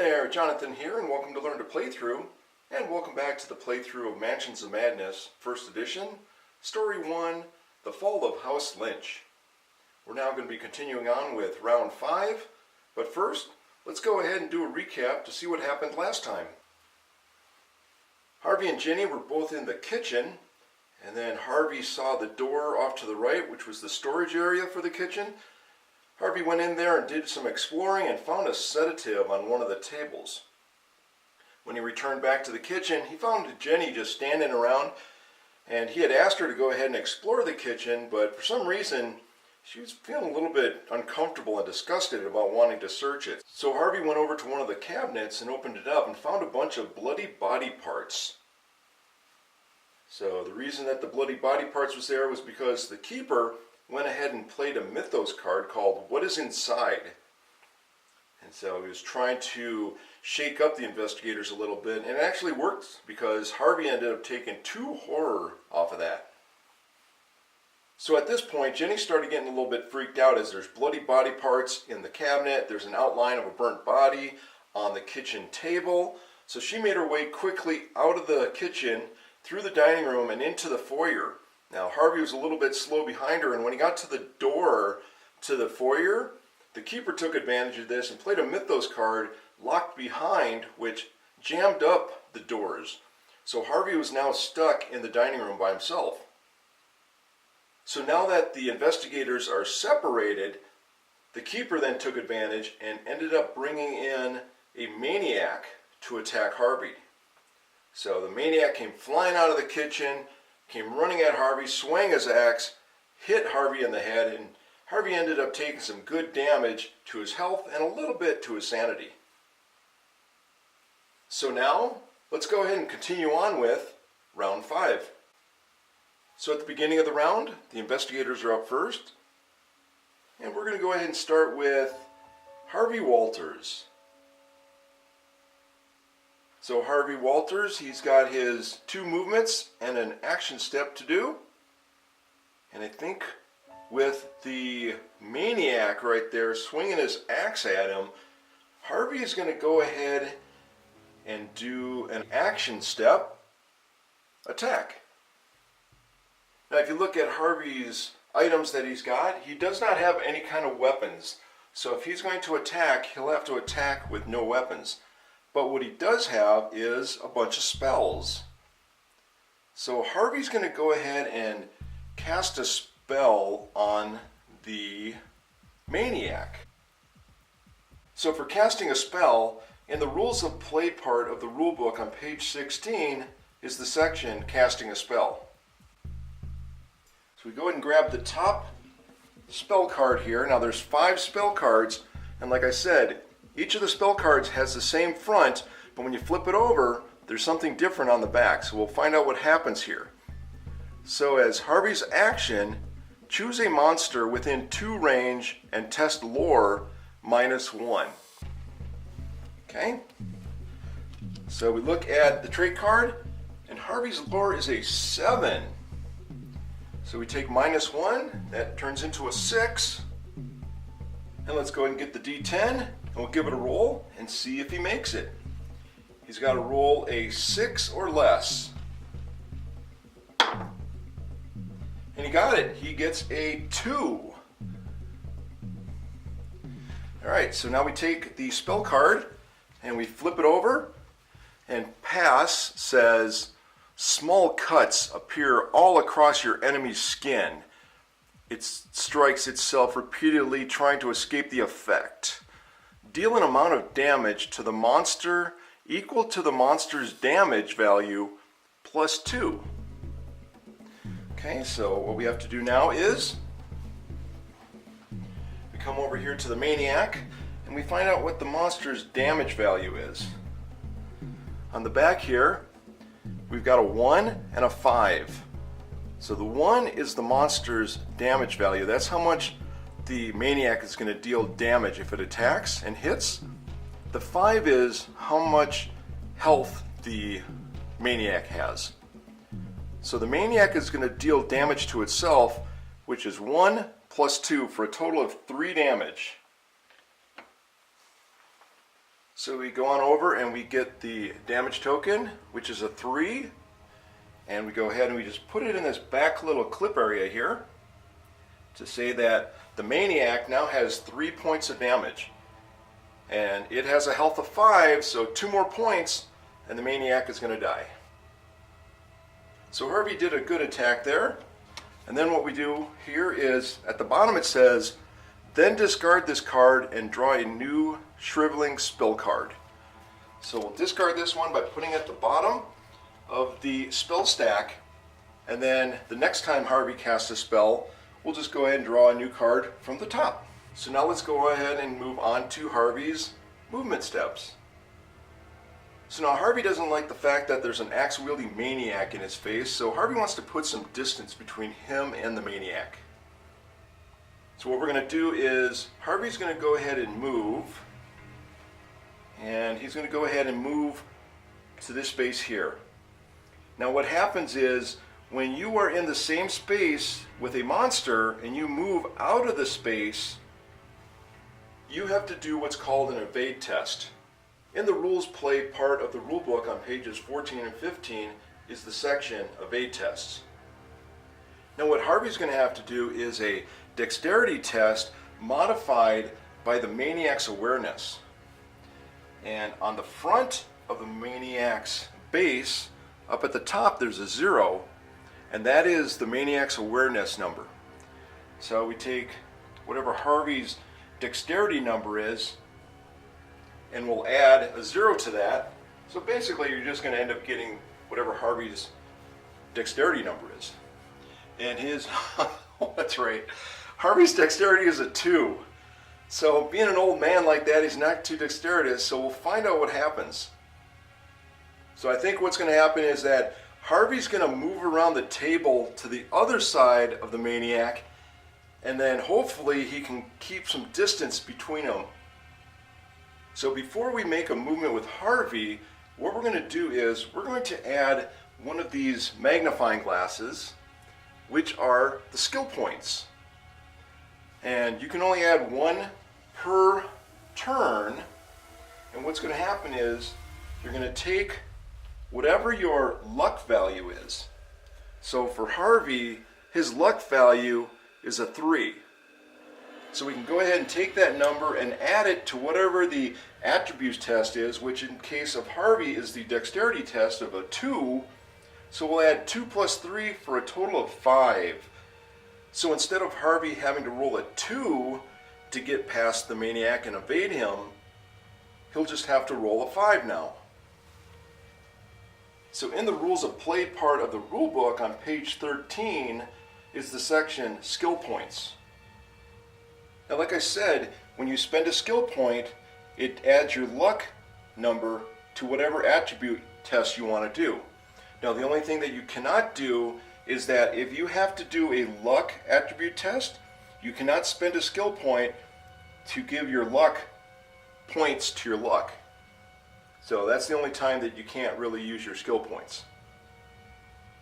there, Jonathan here, and welcome to Learn to Playthrough, and welcome back to the playthrough of Mansions of Madness, 1st edition, Story 1, The Fall of House Lynch. We're now going to be continuing on with Round 5, but first, let's go ahead and do a recap to see what happened last time. Harvey and Jenny were both in the kitchen, and then Harvey saw the door off to the right, which was the storage area for the kitchen. Harvey went in there and did some exploring and found a sedative on one of the tables. When he returned back to the kitchen, he found Jenny just standing around, and he had asked her to go ahead and explore the kitchen, but for some reason, she was feeling a little bit uncomfortable and disgusted about wanting to search it. So Harvey went over to one of the cabinets and opened it up and found a bunch of bloody body parts. So the reason that the bloody body parts was there was because the keeper went ahead and played a mythos card called What is Inside? And so he was trying to shake up the investigators a little bit, and it actually worked because Harvey ended up taking 2 horror off of that. So at this point, Jenny started getting a little bit freaked out as there's bloody body parts in the cabinet, there's an outline of a burnt body on the kitchen table. So she made her way quickly out of the kitchen, through the dining room, and into the foyer. Now, Harvey was a little bit slow behind her, and when he got to the door to the foyer, the keeper took advantage of this and played a mythos card locked behind, which jammed up the doors. So Harvey was now stuck in the dining room by himself. So now that the investigators are separated, the keeper then took advantage and ended up bringing in a maniac to attack Harvey. So the maniac came flying out of the kitchen, came running at Harvey, swung his axe, hit Harvey in the head, and Harvey ended up taking some good damage to his health and a little bit to his sanity. So now, let's go ahead and continue on with Round 5. So at the beginning of the round, the investigators are up first, and we're going to go ahead and start with Harvey Walters. So Harvey Walters, he's got his 2 movements and an action step to do. And I think with the maniac right there swinging his axe at him, Harvey is going to go ahead and do an action step attack. Now if you look at Harvey's items that he's got, he does not have any kind of weapons. So if he's going to attack, he'll have to attack with no weapons. But what he does have is a bunch of spells. So Harvey's going to go ahead and cast a spell on the maniac. So for casting a spell, in the rules of play part of the rule book on page 16 is the section casting a spell. So we go ahead and grab the top spell card here. Now there's 5 spell cards, and like I said, each of the spell cards has the same front, but when you flip it over, there's something different on the back. So we'll find out what happens here. So as Harvey's action, choose a monster within 2 range and test lore -1. Okay? So we look at the trait card, and Harvey's lore is a 7. So we take -1, that turns into a 6. And let's go ahead and get the D10. And we'll give it a roll and see if he makes it. He's got to roll a 6 or less. And he got it. He gets a 2. Alright, so now we take the spell card and we flip it over. And pass says, small cuts appear all across your enemy's skin. It strikes itself repeatedly, trying to escape the effect. Deal an amount of damage to the monster equal to the monster's damage value +2. Okay, so what we have to do now is we come over here to the maniac and we find out what the monster's damage value is. On the back here, we've got a 1 and a 5. So the 1 is the monster's damage value. That's how much the maniac is going to deal damage if it attacks and hits. The 5 is how much health the maniac has. So the maniac is going to deal damage to itself, which is 1 +2 for a total of 3 damage. So we go on over and we get the damage token, which is a 3. And we go ahead and we just put it in this back little clip area here to say that the Maniac now has 3 points of damage. And it has a health of 5, so 2 more points and the Maniac is going to die. So Harvey did a good attack there. And then what we do here is, at the bottom it says, then discard this card and draw a new Shriveling Spill card. So we'll discard this one by putting it at the bottom of the spell stack, and then the next time Harvey casts a spell, we'll just go ahead and draw a new card from the top. So now let's go ahead and move on to Harvey's movement steps. So now Harvey doesn't like the fact that there's an axe-wielding Maniac in his face, so Harvey wants to put some distance between him and the Maniac. So what we're going to do is, Harvey's going to go ahead and move, and he's going to go ahead and move to this space here. Now what happens is, when you are in the same space with a monster and you move out of the space, you have to do what's called an evade test. In the rules play part of the rulebook on pages 14 and 15 is the section evade tests. Now what Harvey's going to have to do is a dexterity test modified by the Maniac's awareness. And on the front of the Maniac's base, up at the top there's a 0, and that is the Maniac's awareness number. So we take whatever Harvey's dexterity number is, and we'll add a 0 to that. So basically you're just going to end up getting whatever Harvey's dexterity number is. And his, oh, that's right, Harvey's dexterity is a 2. So being an old man like that, he's not too dexterous, so we'll find out what happens. So I think what's going to happen is that Harvey's going to move around the table to the other side of the Maniac, and then hopefully he can keep some distance between them. So before we make a movement with Harvey, what we're going to do is we're going to add one of these magnifying glasses, which are the skill points. And you can only add 1 per turn, and what's going to happen is you're going to take whatever your luck value is. So for Harvey, his luck value is a 3. So we can go ahead and take that number and add it to whatever the attributes test is, which in case of Harvey is the dexterity test of a 2. So we'll add 2 plus 3 for a total of 5. So instead of Harvey having to roll a 2 to get past the Maniac and evade him, he'll just have to roll a 5 now. So in the rules of play part of the rulebook on page 13 is the section skill points. Now like I said, when you spend a skill point, it adds your luck number to whatever attribute test you want to do. Now the only thing that you cannot do is that if you have to do a luck attribute test, you cannot spend a skill point to give your luck points to your luck. So that's the only time that you can't really use your skill points.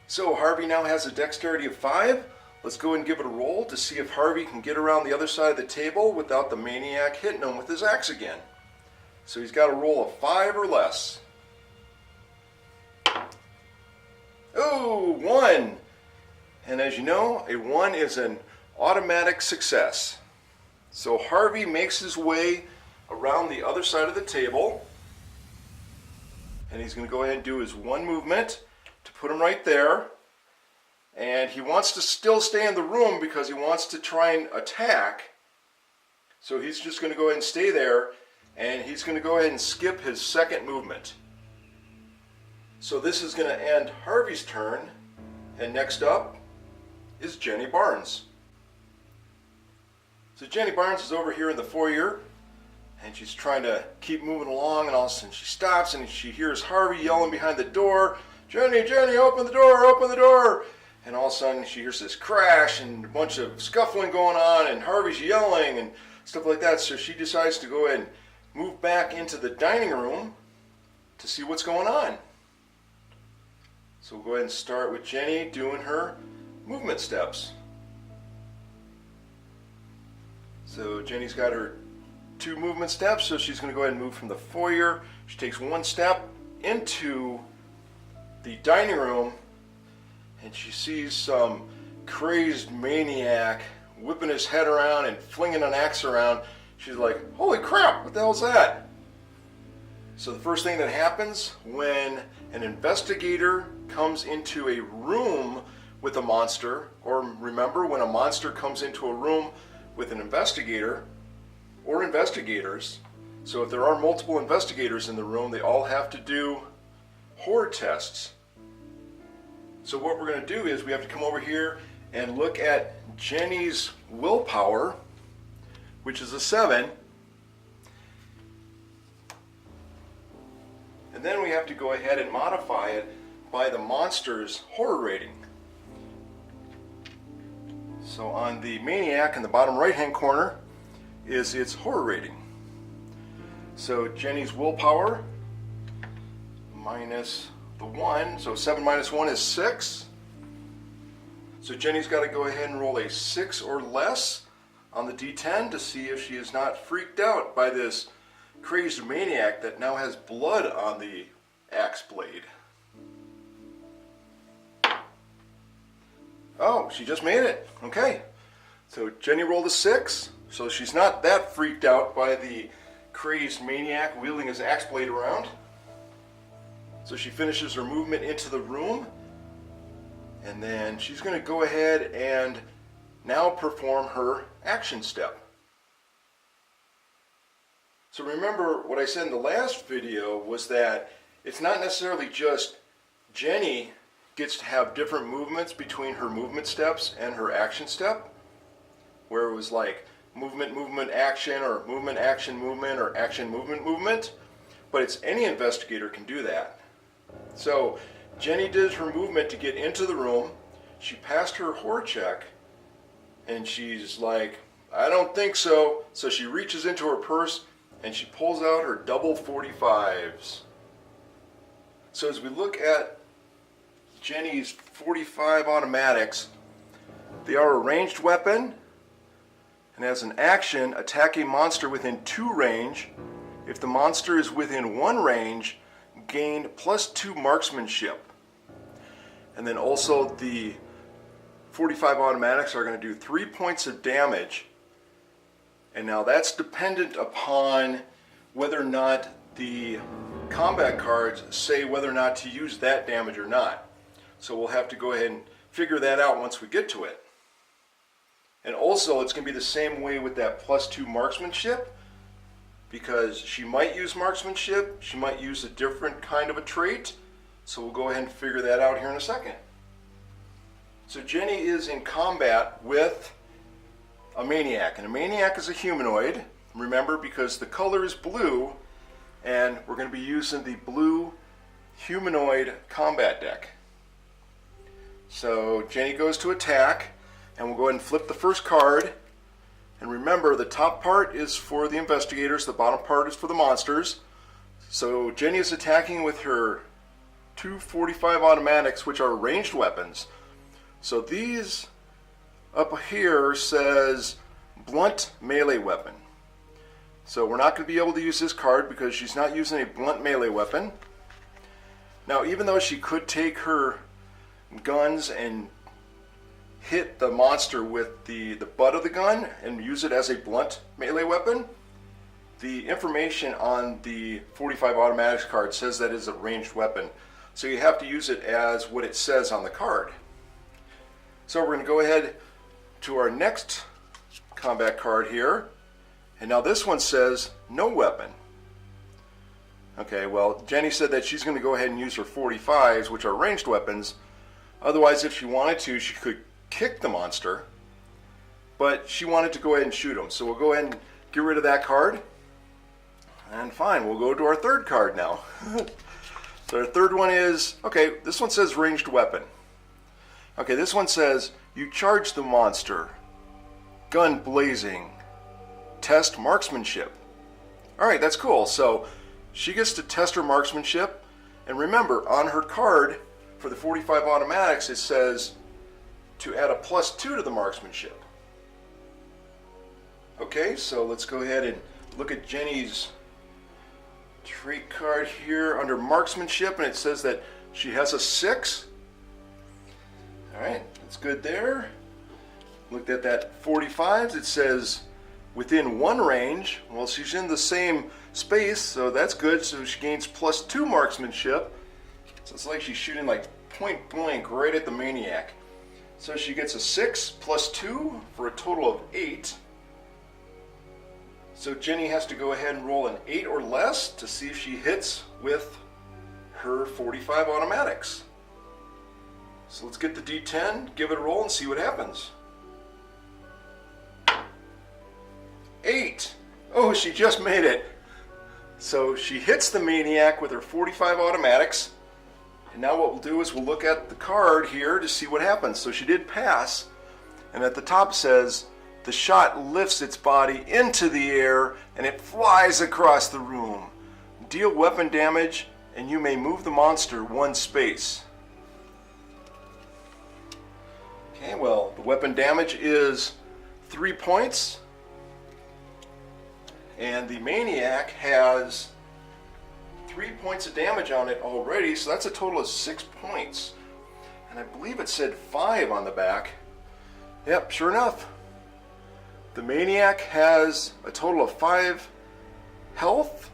So Harvey now has a dexterity of 5. Let's go ahead and give it a roll to see if Harvey can get around the other side of the table without the Maniac hitting him with his axe again. So he's got a roll of 5 or less. Oh, 1! And as you know, a 1 is an automatic success. So Harvey makes his way around the other side of the table, and he's going to go ahead and do his 1 movement to put him right there. And he wants to still stay in the room because he wants to try and attack. So he's just going to go ahead and stay there, and he's going to go ahead and skip his 2nd movement. So this is going to end Harvey's turn, and next up is Jenny Barnes. So Jenny Barnes is over here in the foyer, and she's trying to keep moving along, and all of a sudden she stops and she hears Harvey yelling behind the door, "Jenny, Jenny, open the door, open the door!" And all of a sudden she hears this crash and a bunch of scuffling going on, and Harvey's yelling and stuff like that. So she decides to go ahead and move back into the dining room to see what's going on. So we'll go ahead and start with Jenny doing her movement steps. So Jenny's got her 2 movement steps, so she's going to go ahead and move from the foyer. She takes 1 step into the dining room, and she sees some crazed maniac whipping his head around and flinging an axe around. She's like, holy crap, what the hell's that? So the first thing that happens when an investigator comes into a room with a monster, or remember, when a monster comes into a room with an investigator or investigators, so if there are multiple investigators in the room, they all have to do horror tests. So what we're going to do is we have to come over here and look at Jenny's willpower, which is a 7. And then we have to go ahead and modify it by the monster's horror rating. So on the Maniac in the bottom right hand corner is its horror rating. So Jenny's willpower minus the 1, so 7 minus 1 is 6. So Jenny's got to go ahead and roll a 6 or less on the D10 to see if she is not freaked out by this crazed maniac that now has blood on the axe blade. Oh, she just made it. Okay. So Jenny rolled a 6, so she's not that freaked out by the crazed maniac wielding his axe blade around. So she finishes her movement into the room, and then she's going to go ahead and now perform her action step. So remember what I said in the last video was that it's not necessarily just Jenny gets to have different movements between her movement steps and her action step, where it was like movement, movement, action, or movement, action, movement, or action, movement, movement, but it's any investigator can do that. So Jenny did her movement to get into the room, she passed her horror check, and she's like, I don't think so. So she reaches into her purse and she pulls out her double 45s. So as we look at Jenny's 45 automatics, they are a ranged weapon, and as an action, attack a monster within 2 range. If the monster is within 1 range, gain +2 marksmanship. And then also the 45 automatics are going to do 3 points of damage. And now that's dependent upon whether or not the combat cards say whether or not to use that damage or not. So we'll have to go ahead and figure that out once we get to it. And also it's going to be the same way with that +2 marksmanship, because she might use marksmanship, she might use a different kind of a trait. So we'll go ahead and figure that out here in a second. So Jenny is in combat with a maniac, and a maniac is a humanoid, remember, because the color is blue, and we're going to be using the blue humanoid combat deck. So Jenny goes to attack, and we'll go ahead and flip the first card. And remember, the top part is for the investigators, the bottom part is for the monsters. So Jenny is attacking with her 245 automatics, which are ranged weapons. So these up here says blunt melee weapon. So we're not going to be able to use this card because she's not using a blunt melee weapon. Now, even though she could take her guns and hit the monster with the butt of the gun and use it as a blunt melee weapon, the information on the 45 automatics card says that is a ranged weapon. So you have to use it as what it says on the card. So we're going to go ahead to our next combat card here. And now this one says no weapon. Okay, well, Jenny said that she's going to go ahead and use her 45s, which are ranged weapons. Otherwise, if she wanted to, she could kick the monster. But she wanted to go ahead and shoot him. So we'll go ahead and get rid of that card. And fine, we'll go to our third card now. So our third one is, okay, this one says ranged weapon. Okay, this one says you charge the monster. Gun blazing. Test marksmanship. Alright, that's cool. So she gets to test her marksmanship. And remember, on her card for the 45 automatics, it says to add a +2 to the marksmanship. Okay, so let's go ahead and look at Jenny's trait card here under marksmanship, and it says that she has a 6. Alright, that's good there. Looked at that 45s, it says within 1 range. Well, she's in the same space, so that's good. So she gains +2 marksmanship. So it's like she's shooting like point blank right at the maniac. So she gets a 6 +2 for a total of 8. So Jenny has to go ahead and roll an 8 or less to see if she hits with her 45 automatics. So let's get the D10, give it a roll, and see what happens. 8! Oh, she just made it. So she hits the maniac with her 45 automatics. And now what we'll do is we'll look at the card here to see what happens. So she did pass, and at the top says, the shot lifts its body into the air and it flies across the room. Deal weapon damage, and you may move the monster 1 space. Okay, well, the weapon damage is 3 points. And the maniac has 3 points of damage on it already, so that's a total of 6 points. And I believe it said 5 on the back. Yep, sure enough. The maniac has a total of 5 health,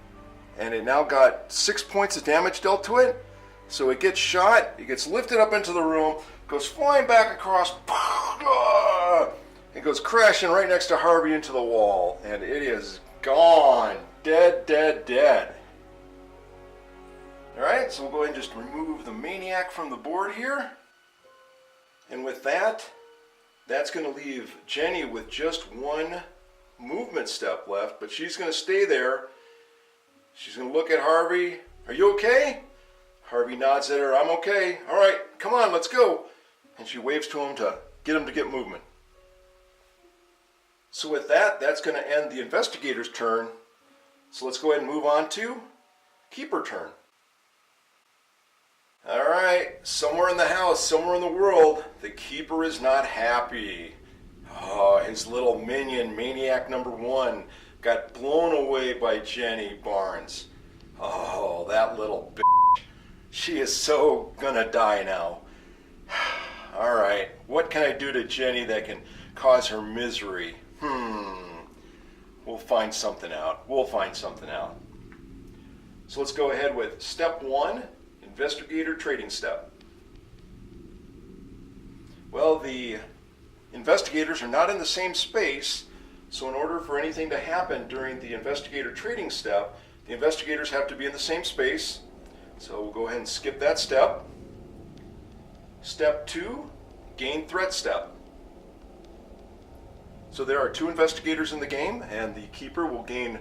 and it now got 6 points of damage dealt to it. So it gets shot, it gets lifted up into the room, goes flying back across, it goes crashing right next to Harvey into the wall, and it is gone. Dead, dead, dead. Alright, so we'll go ahead and just remove the maniac from the board here. And with that, that's going to leave Jenny with just 1 movement step left, but she's going to stay there. She's going to look at Harvey. Are you okay? Harvey nods at her. I'm okay. All right, come on, let's go. And she waves to him to get movement. So with that, that's going to end the investigator's turn. So let's go ahead and move on to keeper turn. All right, somewhere in the house, somewhere in the world, the keeper is not happy. Oh, his little minion, Maniac number 1, got blown away by Jenny Barnes. Oh, that little bitch. She is so gonna die now. All right, what can I do to Jenny that can cause her misery? We'll find something out. So let's go ahead with step 1. Investigator trading step. Well, the investigators are not in the same space, so in order for anything to happen during the investigator trading step, the investigators have to be in the same space. So we'll go ahead and skip that step. Step 2, gain threat step. So there are 2 investigators in the game, and the keeper will gain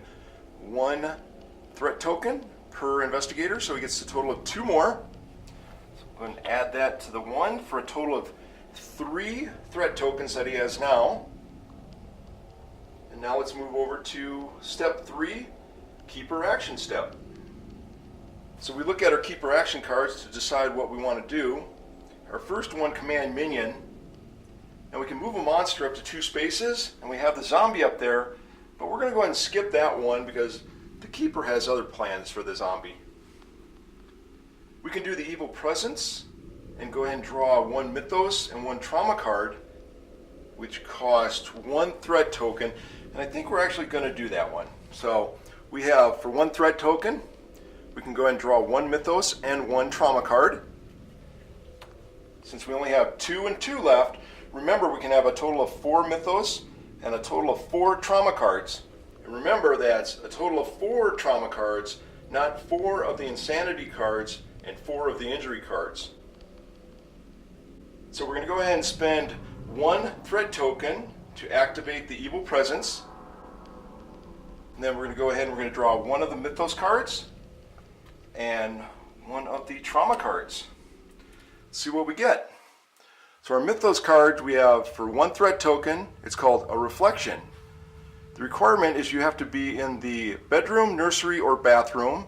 1 threat token per investigator, so he gets a total of 2 more. So I'm going to add that to the 1 for a total of 3 threat tokens that he has now. And now let's move over to step 3, keeper action step. So we look at our keeper action cards to decide what we want to do. Our first one, command minion. Now we can move a monster up to 2 spaces, and we have the zombie up there, but we're going to go ahead and skip that one because the keeper has other plans for the zombie. We can do the evil presence and go ahead and draw 1 mythos and 1 trauma card, which cost 1 threat token, and I think we're actually going to do that one. So we have, for 1 threat token, we can go ahead and draw 1 mythos and 1 trauma card. Since we only have 2 and 2 left, remember we can have a total of 4 mythos and a total of 4 trauma cards. And remember, that's a total of 4 trauma cards, not 4 of the insanity cards and 4 of the injury cards. So we're going to go ahead and spend 1 threat token to activate the evil presence. And then we're going to go ahead and we're going to draw 1 of the mythos cards and 1 of the trauma cards. Let's see what we get. So our mythos card we have for 1 threat token, it's called a reflection. The requirement is you have to be in the bedroom, nursery, or bathroom.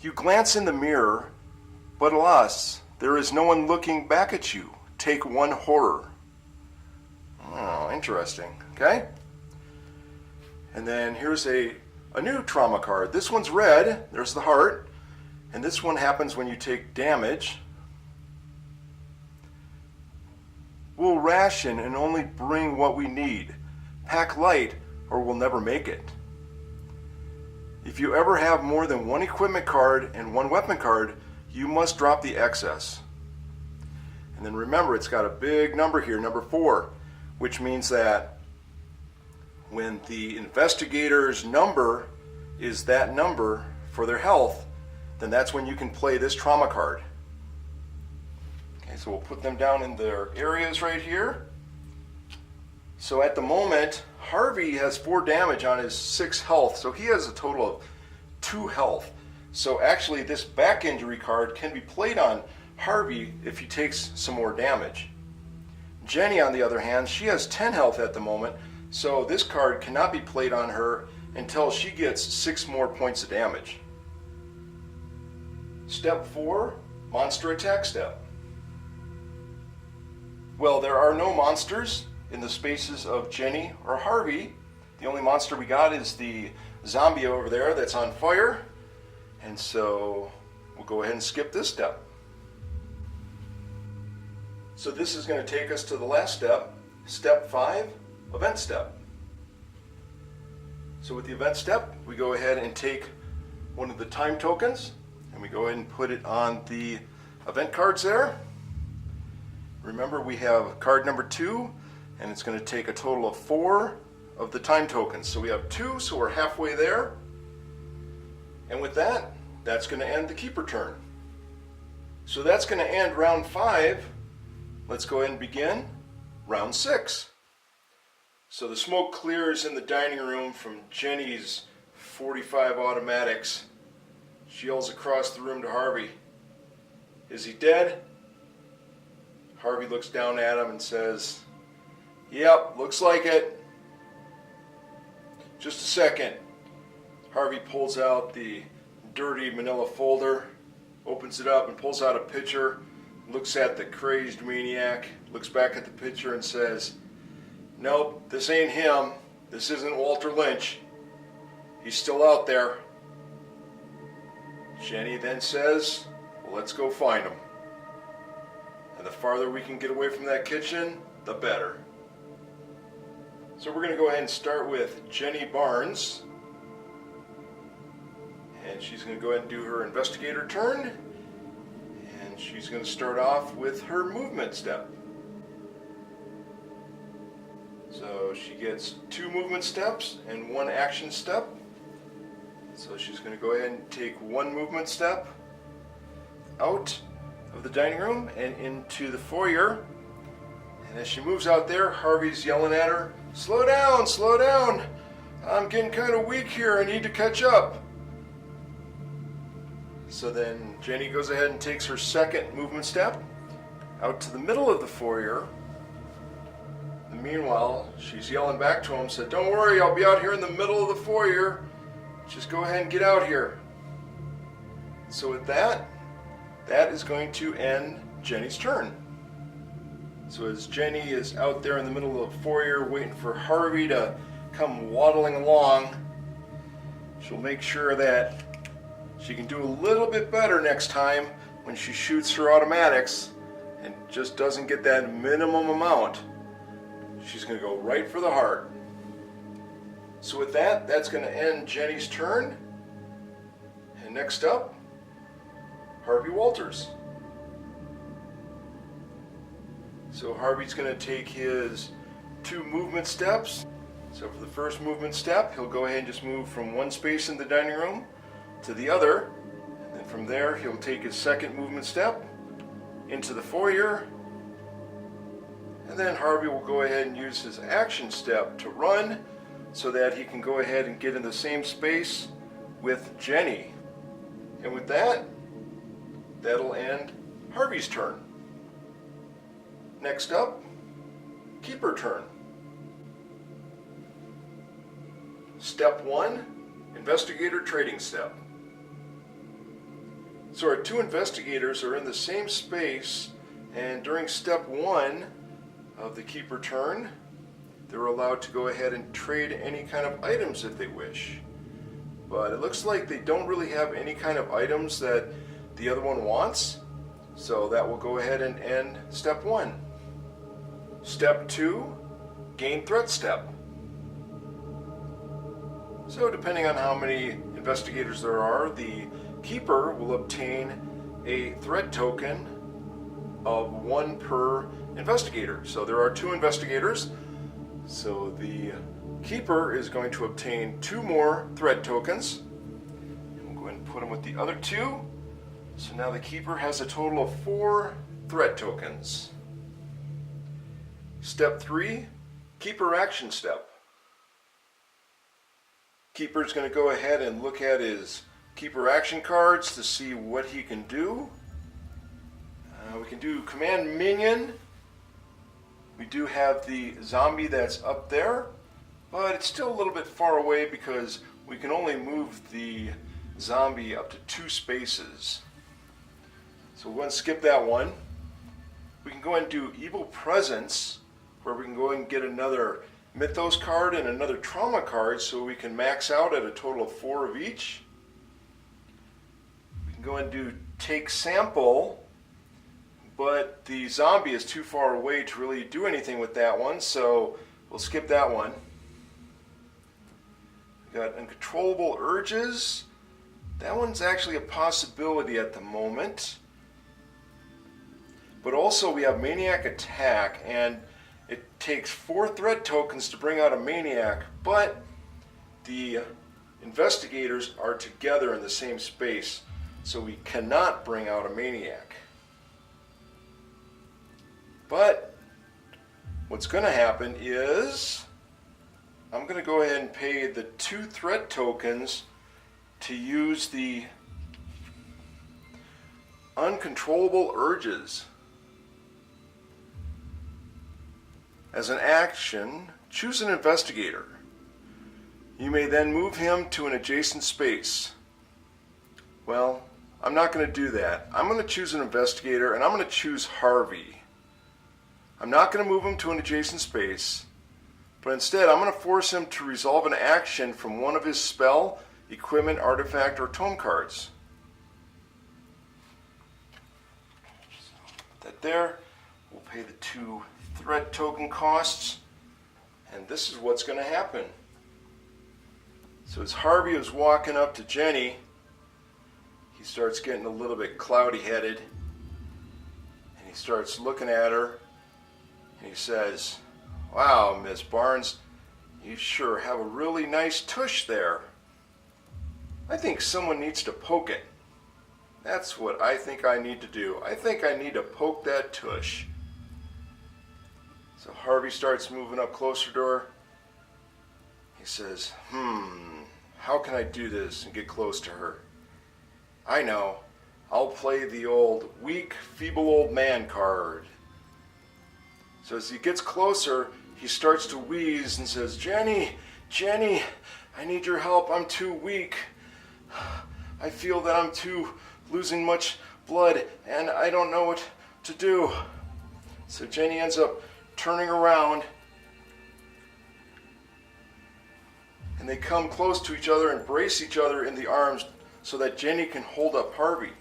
You glance in the mirror, but alas, there is no one looking back at you. Take 1 horror. Oh, interesting. Okay? And then here's a a new trauma card. This one's red, there's the heart, and this one happens when you take damage. We'll ration and only bring what we need. Pack light or we'll never make it. If you ever have more than one equipment card and one weapon card, you must drop the excess. And then remember, it's got a big number here, number 4, which means that when the investigator's number is that number for their health, then that's when you can play this trauma card. Okay, so we'll put them down in their areas right here. So at the moment, Harvey has 4 damage on his 6 health, so he has a total of 2 health. So actually this back injury card can be played on Harvey if he takes some more damage. Jenny, on the other hand, she has 10 health at the moment, so this card cannot be played on her until she gets 6 more points of damage. Step 4, monster attack step. Well, there are no monsters in the spaces of Jenny or Harvey. The only monster we got is the zombie over there that's on fire, and so we'll go ahead and skip this step. So this is going to take us to the last step, step 5, event step. So with the event step, we go ahead and take one of the time tokens and we go ahead and put it on the event cards there. Remember, we have card number 2, and it's going to take a total of 4 of the time tokens. So we have 2, so we're halfway there. And with that, that's going to end the keeper turn. So that's going to end round 5. Let's go ahead and begin round 6. So the smoke clears in the dining room from Jenny's 45 automatics. She yells across the room to Harvey, "Is he dead?" Harvey looks down at him and says, "Yep, looks like it." Just a second. Harvey pulls out the dirty manila folder, opens it up and pulls out a picture, looks at the crazed maniac, looks back at the picture and says, "Nope, this ain't him. This isn't Walter Lynch. He's still out there." Jenny then says, "Well, let's go find him. And the farther we can get away from that kitchen, the better." So we're going to go ahead and start with Jenny Barnes. And she's going to go ahead and do her investigator turn. And she's going to start off with her movement step. So she gets 2 movement steps and 1 action step. So she's going to go ahead and take 1 movement step out of the dining room and into the foyer. And as she moves out there, Harvey's yelling at her, "Slow down, slow down. I'm getting kind of weak here. I need to catch up." So then Jenny goes ahead and takes her 2nd movement step out to the middle of the foyer. And meanwhile, she's yelling back to him, said, "Don't worry, I'll be out here in the middle of the foyer. Just go ahead and get out here." So with that is going to end Jenny's turn. So as Jenny is out there in the middle of the foyer waiting for Harvey to come waddling along, she'll make sure that she can do a little bit better next time when she shoots her automatics and just doesn't get that minimum amount. She's going to go right for the heart. So with that, that's going to end Jenny's turn. And next up, Harvey Walters. So Harvey's going to take his 2 movement steps. So for the first movement step, he'll go ahead and just move from one space in the dining room to the other. And then from there, he'll take his 2nd movement step into the foyer. And then Harvey will go ahead and use his action step to run so that he can go ahead and get in the same space with Jenny. And with that, that'll end Harvey's turn. Next up, keeper turn. Step 1, investigator trading step. So our 2 investigators are in the same space, and during step 1 of the keeper turn, they're allowed to go ahead and trade any kind of items if they wish. but it looks like they don't really have any kind of items that the other one wants. So that will go ahead and end step 1. Step 2, gain threat step. So depending on how many investigators there are, the keeper will obtain a threat token of 1 per investigator. So there are 2 investigators, so the keeper is going to obtain 2 more threat tokens. We'll go ahead and put them with the other 2. So now the keeper has a total of 4 threat tokens. Step 3, keeper action step. Keeper's going to go ahead and look at his keeper action cards to see what he can do. We can do command minion. We do have the zombie that's up there, but it's still a little bit far away because we can only move the zombie up to 2 spaces. So we're going to skip that one. We can go ahead and do evil presence, where we can go ahead and get another mythos card and another trauma card, so we can max out at a total of 4 of each. We can go ahead and do take sample, but the zombie is too far away to really do anything with that one, so we'll skip that one. We got uncontrollable urges. That one's actually a possibility at the moment. But also we have maniac attack, and it takes 4 threat tokens to bring out a maniac, but the investigators are together in the same space, so we cannot bring out a maniac. But what's going to happen is I'm going to go ahead and pay the 2 threat tokens to use the uncontrollable urges. As an action, choose an investigator. You may then move him to an adjacent space. Well, I'm not going to do that. I'm going to choose an investigator, and I'm going to choose Harvey. I'm not going to move him to an adjacent space, but instead I'm going to force him to resolve an action from one of his spell, equipment, artifact, or tome cards. Put that there. We'll pay the 2 threat token costs, and this is what's going to happen. So as Harvey is walking up to Jenny, he starts getting a little bit cloudy-headed, and he starts looking at her, and he says, "Wow, Miss Barnes, you sure have a really nice tush there. I think someone needs to poke it. That's what I think I need to do. I think I need to poke that tush." So Harvey starts moving up closer to her. He says, how can I do this and get close to her? I know. I'll play the old weak, feeble old man card. So as he gets closer, he starts to wheeze and says, Jenny, I need your help. I'm too weak. I feel that I'm losing much blood, and I don't know what to do. So Jenny ends up turning around, and they come close to each other and brace each other in the arms so that Jenny can hold up Harvey.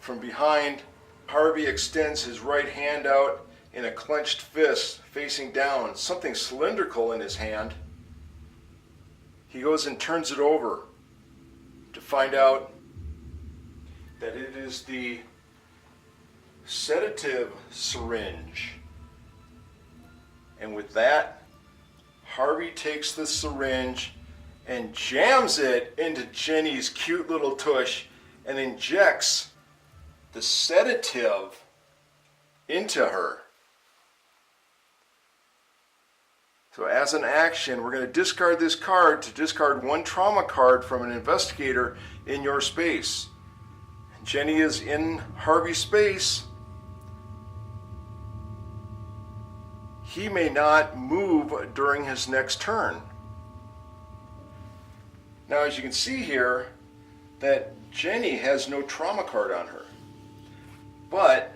From behind, Harvey extends his right hand out in a clenched fist facing down, something cylindrical in his hand. He goes and turns it over to find out that it is the sedative syringe. And with that, Harvey takes the syringe and jams it into Jenny's cute little tush and injects the sedative into her. So as an action, we're going to discard this card to discard 1 trauma card from an investigator in your space. And Jenny is in Harvey's space. He may not move during his next turn. Now, as you can see here, that Jenny has no trauma card on her. But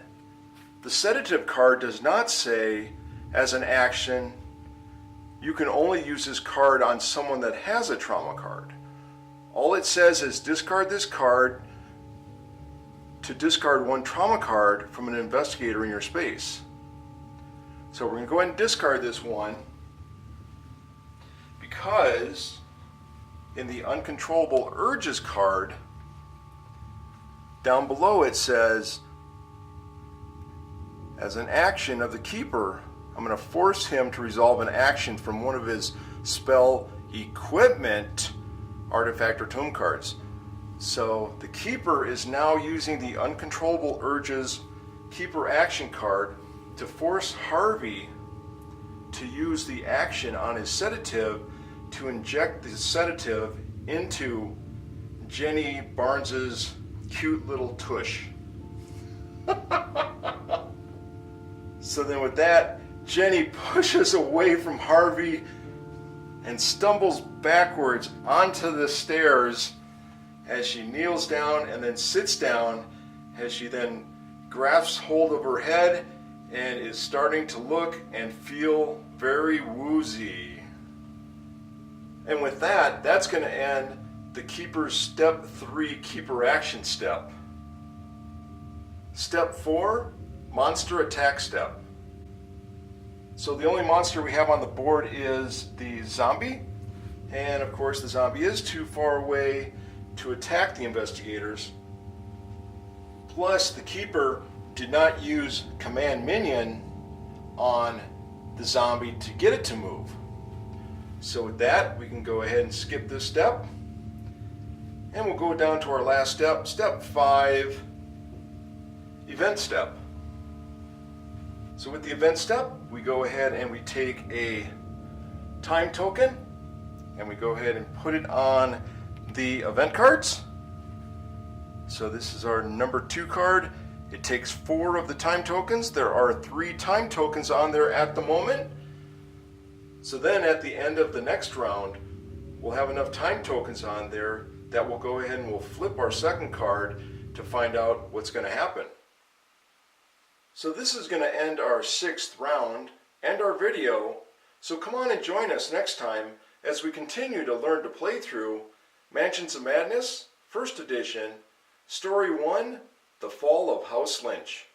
the sedative card does not say, as an action, you can only use this card on someone that has a trauma card. All it says is discard this card to discard one trauma card from an investigator in your space. So we're going to go ahead and discard this one because in the Uncontrollable Urges card, down below it says, as an action of the Keeper, I'm going to force him to resolve an action from one of his spell equipment artifact or tome cards. So the Keeper is now using the Uncontrollable Urges Keeper action card to force Harvey to use the action on his sedative to inject the sedative into Jenny Barnes's cute little tush. So then with that, Jenny pushes away from Harvey and stumbles backwards onto the stairs as she kneels down and then sits down, as she then grasps hold of her head and is starting to look and feel very woozy. And with that, that's going to end the Keeper's Step 3 Keeper action step. Step 4, Monster Attack Step. So the only monster we have on the board is the zombie, and of course the zombie is too far away to attack the investigators. Plus the Keeper did not use Command Minion on the zombie to get it to move. So with that, we can go ahead and skip this step, and we'll go down to our last step, Step 5, Event Step. So with the event step, we go ahead and we take a time token and we go ahead and put it on the event cards. So this is our number 2 card. It takes 4 of the time tokens. There are 3 time tokens on there at the moment. So then at the end of the next round, we'll have enough time tokens on there that we'll go ahead and we'll flip our second card to find out what's going to happen. So this is going to end our 6th round and our video, so come on and join us next time as we continue to learn to play through Mansions of Madness, 1st edition, Story 1, The Fall of House Lynch.